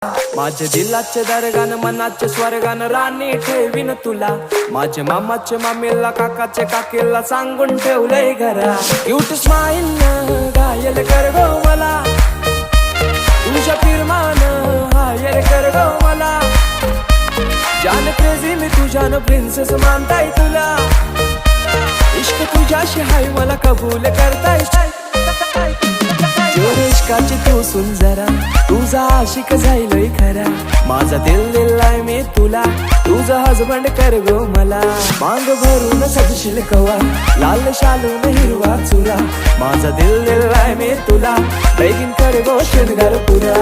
माझे दिलाचे दरगान मनाचे स्वर्गान राणी ठेवीन तुला. माझे मामाचे मामीला काकाचे काकीला सांगून ठेवलंय घरा. क्यूट स्माइल घायल कर गो मला, तुझ्या फिरमान हायर कर गो मला. जान क्रेझी मी तुझ्यानं प्रिन्सेस मानताय तुला. इश्क तुझ्याशी हाय मला कबूल करताय. जोर इश्काची तू सुन जरा, तुझा आशिक जाईलोय खरा. माझा दिल दिलाय मी तुला, तुझा हजबंड कर गो मला. मांग भरून सजशील कवा, लाल शालून हिरवा चुरा. माझा दिल दिलाय मी तुला, लगीन कर गो शृंगार पुरा.